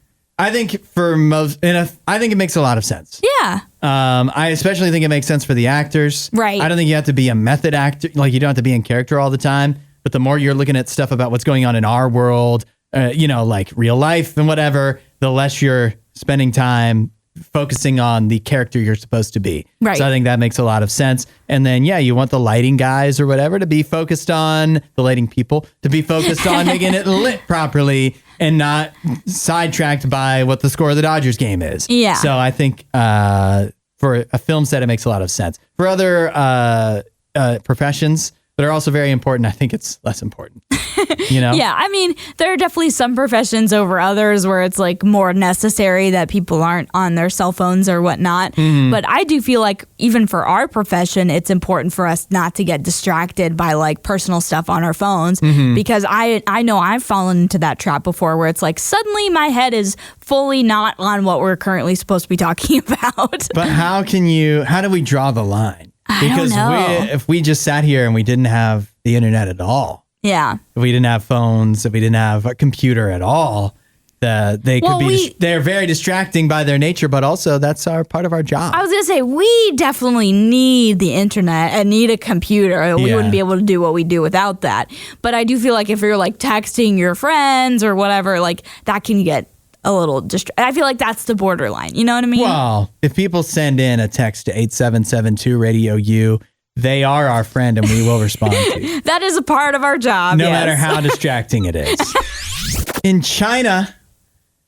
for most, I think it makes a lot of sense. Yeah. I especially think it makes sense for the actors. Right. I don't think you have to be a method actor. Like you don't have to be in character all the time. But the more you're looking at stuff about what's going on in our world, like real life and whatever, the less you're spending time focusing on the character you're supposed to be. Right. So I think that makes a lot of sense. And then, yeah, you want the lighting guys or whatever to be focused on the lighting people to be focused on making it lit properly and not sidetracked by what the score of the Dodgers game is. Yeah. So I think for a film set, it makes a lot of sense. For other professions that are also very important, I think it's less important. You know? Yeah, I mean, there are definitely some professions over others where it's like more necessary that people aren't on their cell phones or whatnot. But I do feel like even for our profession, it's important for us not to get distracted by like personal stuff on our phones because I know I've fallen into that trap before where it's like suddenly my head is fully not on what we're currently supposed to be talking about. But how do we draw the line? Because I don't know. if we just sat here and we didn't have the internet at all, Yeah. if we didn't have phones, if we didn't have a computer at all, they're very distracting by their nature, but also that's part of our job. I was going to say, we definitely need the internet and need a computer. We Yeah. wouldn't be able to do what we do without that. But I do feel like if you're like texting your friends or whatever, like that can get a little I feel like that's the borderline. You know what I mean? Well, if people send in a text to 8772 RadioU, they are our friend and we will respond to you. That is a part of our job. No yes. matter how distracting it is. In China,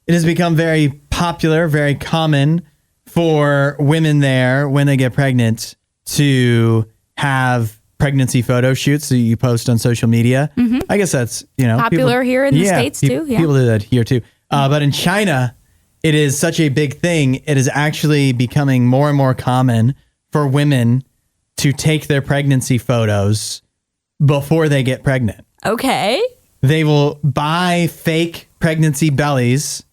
it has become very popular, very common for women there when they get pregnant to have pregnancy photo shoots that you post on social media. I guess that's, Popular here in the States too, yeah. People do that here too. But in China, it is such a big thing. It is actually becoming more and more common for women to take their pregnancy photos before they get pregnant. Okay. They will buy fake pregnancy bellies,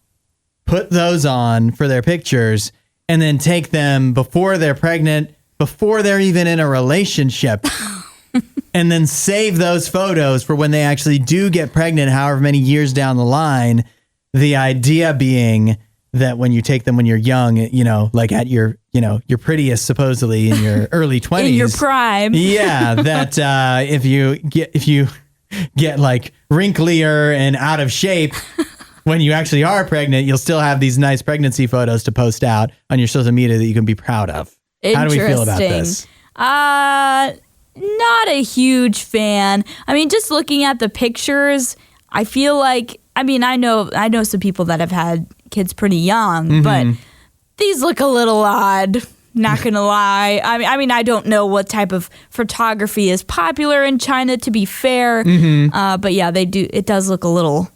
put those on for their pictures, and then take them before they're pregnant, before they're even in a relationship, and then save those photos for when they actually do get pregnant, however many years down the line. The idea being that when you take them when you're young, like at your prettiest, supposedly in your early 20s. In your prime. Yeah, that if you get like wrinklier and out of shape when you actually are pregnant, you'll still have these nice pregnancy photos to post out on your social media that you can be proud of. How do we feel about this? Not a huge fan. I mean, just looking at the pictures, I feel like, I know some people that have had kids pretty young, but these look a little odd. Not gonna lie. I mean, I don't know what type of photography is popular in China, to be fair. But yeah, they do. It does look a little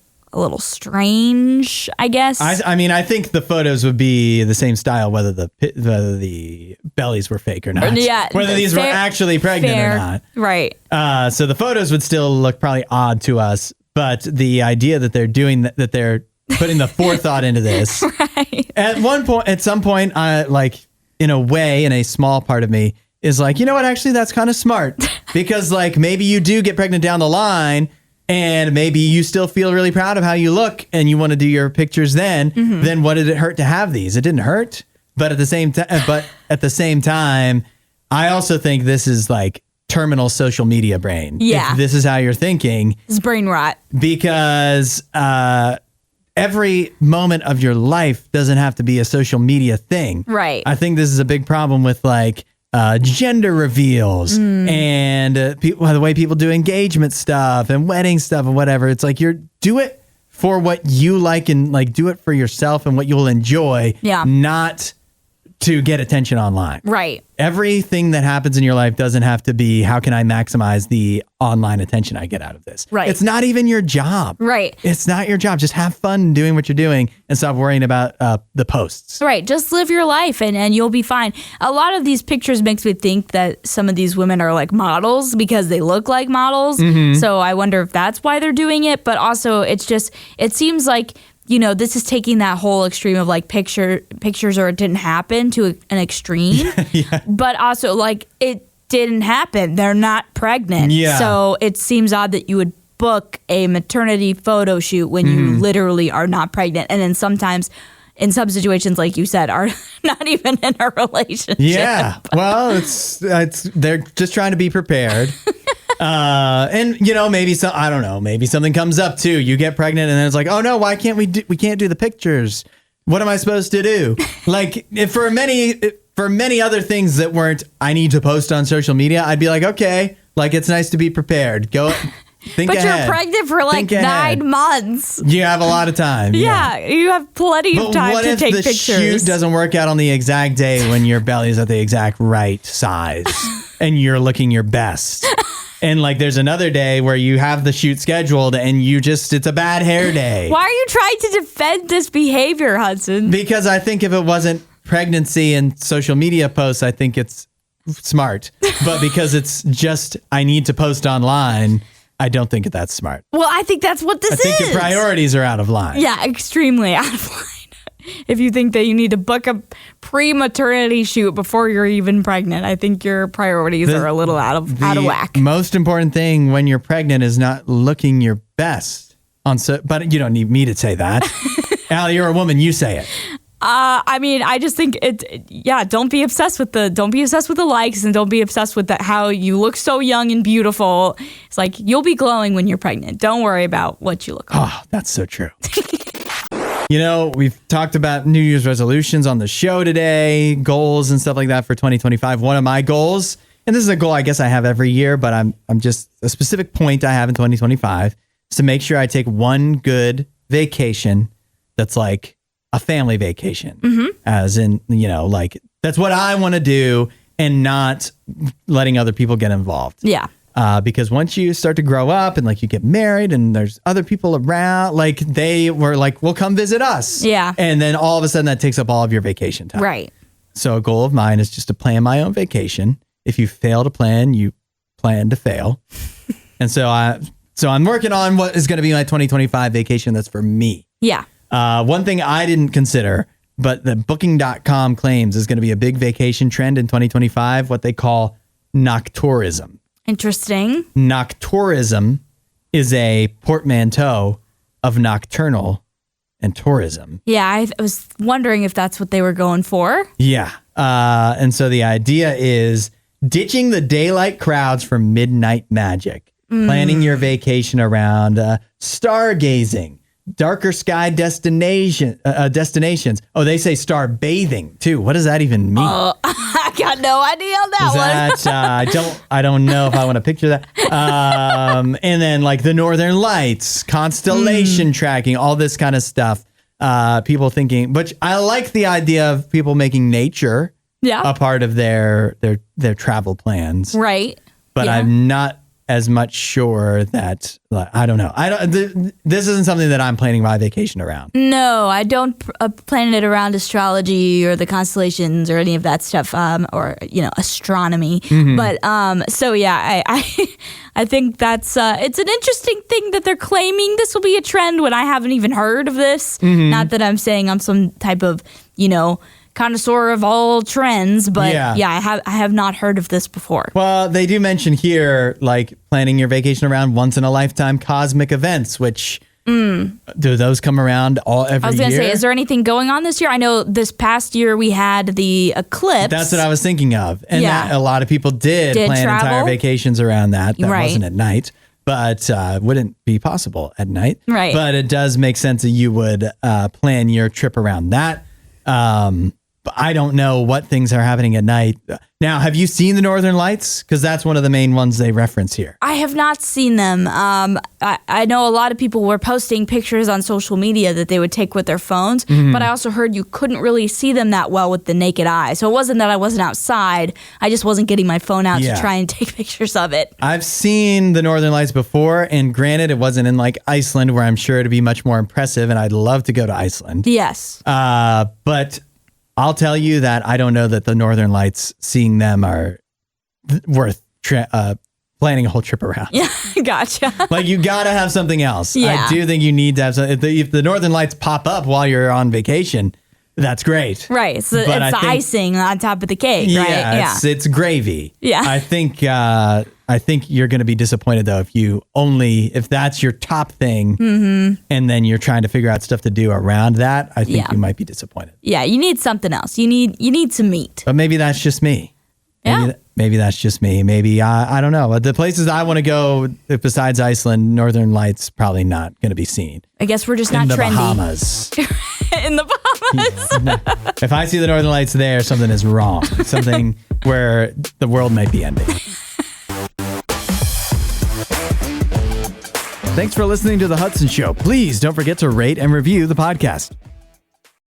strange, I guess. I think the photos would be the same style, whether the bellies were fake or not. Yeah, whether these were actually pregnant or not. Right. So the photos would still look probably odd to us, but the idea that they're doing that they're putting the forethought into this. Right. At some point, in a way, in a small part of me is like, you know what? Actually, that's kind of smart because like maybe you do get pregnant down the line. And maybe you still feel really proud of how you look and you want to do your pictures then what did it hurt to have these? It didn't hurt. But at the same time, I also think this is like terminal social media brain. Yeah. If this is how you're thinking. It's brain rot. Because every moment of your life doesn't have to be a social media thing. Right. I think this is a big problem with like gender reveals and the way people do engagement stuff and wedding stuff and whatever. It's like do it for what you like and like do it for yourself and what you'll enjoy. Yeah. Not to get attention online. Right. Everything that happens in your life doesn't have to be, how can I maximize the online attention I get out of this? Right. It's not even your job. Right. It's not your job. Just have fun doing what you're doing and stop worrying about the posts. Right. Just live your life and you'll be fine. A lot of these pictures makes me think that some of these women are like models because they look like models. So I wonder if that's why they're doing it. But also it seems like, this is taking that whole extreme of like pictures or it didn't happen to an extreme. Yeah. But also like it didn't happen. They're not pregnant. Yeah. So it seems odd that you would book a maternity photo shoot when you literally are not pregnant. And then sometimes in some situations, like you said, are not even in a relationship. Yeah. Well, it's they're just trying to be prepared. And maybe maybe something comes up too. You get pregnant and then it's like, oh no, why can't we can't do the pictures What am I supposed to do? Like, for many other things that weren't, I need to post on social media, I'd be like, okay, like, it's nice to be prepared. Go think but ahead. You're pregnant for like 9 months. You have a lot of time. Yeah, you have plenty of time to take pictures. What if the shoot doesn't work out on the exact day when your belly is at the exact right size and you're looking your best? And like, there's another day where you have the shoot scheduled and it's a bad hair day. Why are you trying to defend this behavior, Hudson? Because I think if it wasn't pregnancy and social media posts, I think it's smart. But because it's just, I need to post online, I don't think that's smart. Well, I think that's what this is. I think your priorities are out of line. Yeah, extremely out of line. If you think that you need to book a pre-maternity shoot before you're even pregnant, I think your priorities are a little out of whack. The most important thing when you're pregnant is not looking your best. But you don't need me to say that. Allie, you're a woman. You say it. I mean, I just think don't be obsessed with the likes, and don't be obsessed with how you look so young and beautiful. It's like, you'll be glowing when you're pregnant. Don't worry about what you look like. Oh, that's so true. You know, we've talked about New Year's resolutions on the show today, goals and stuff like that for 2025. One of my goals, and this is a goal I guess I have every year, but I'm just a specific point I have in 2025, is to make sure I take one good vacation that's like a family vacation, as in, you know, like, that's what I want to do and not letting other people get involved. Yeah. Because once you start to grow up and like you get married and there's other people around, like they were like, well, come visit us. Yeah. And then all of a sudden that takes up all of your vacation time. Right. So a goal of mine is just to plan my own vacation. If you fail to plan, you plan to fail. And so I'm working on what is going to be my 2025 vacation that's for me. Yeah. One thing I didn't consider, but the Booking.com claims is going to be a big vacation trend in 2025, what they call noctourism. Interesting. Noctourism is a portmanteau of nocturnal and tourism. Yeah, I was wondering if that's what they were going for. Yeah. And so the idea is ditching the daylight crowds for midnight magic, planning your vacation around stargazing, darker sky destinations. Oh, they say star bathing too. What does that even mean? I got no idea on that one. I don't know if I want to picture that. And then like the Northern Lights, constellation tracking, all this kind of stuff. People thinking, which I like the idea of people making nature a part of their travel plans. Right. But I'm not as much sure that, I don't know. This isn't something that I'm planning my vacation around. No, I don't plan it around astrology or the constellations or any of that stuff, or, astronomy. Mm-hmm. But, so yeah, I think that's, it's an interesting thing that they're claiming this will be a trend when I haven't even heard of this. Mm-hmm. Not that I'm saying I'm some type of, connoisseur of all trends, but I have not heard of this before. Well, they do mention here, like, planning your vacation around once in a lifetime cosmic events, which do those come around every year? I was going to say, is there anything going on this year? I know this past year we had the eclipse. That's what I was thinking of. And that a lot of people did plan travel? Entire vacations around that. That wasn't at night, but wouldn't be possible at night. Right. But it does make sense that you would plan your trip around that. But I don't know what things are happening at night. Now, have you seen the Northern Lights? Because that's one of the main ones they reference here. I have not seen them. I know a lot of people were posting pictures on social media that they would take with their phones, but I also heard you couldn't really see them that well with the naked eye. So it wasn't that I wasn't outside. I just wasn't getting my phone out to try and take pictures of it. I've seen the Northern Lights before, and granted, it wasn't in like Iceland, where I'm sure it'd be much more impressive, and I'd love to go to Iceland. Yes. But I'll tell you that I don't know that the Northern Lights, seeing them are worth planning a whole trip around. Yeah, gotcha. Like, you got to have something else. Yeah. I do think you need to have something. If the Northern Lights pop up while you're on vacation, that's great. Right. So it's the icing on top of the cake, right? Yeah, it's gravy. Yeah. I think you're going to be disappointed, though, if that's your top thing, and then you're trying to figure out stuff to do around that. I think you might be disappointed. Yeah, you need something else. You need some meat. But maybe that's just me. Yeah. Maybe that's just me. Maybe I don't know. The places I want to go, besides Iceland, Northern Lights probably not going to be seen. I guess we're just not in the trendy. Bahamas. In the Bahamas. If I see the Northern Lights there, something is wrong. Something where the world might be ending. Thanks for listening to The Hudson Show. Please don't forget to rate and review the podcast.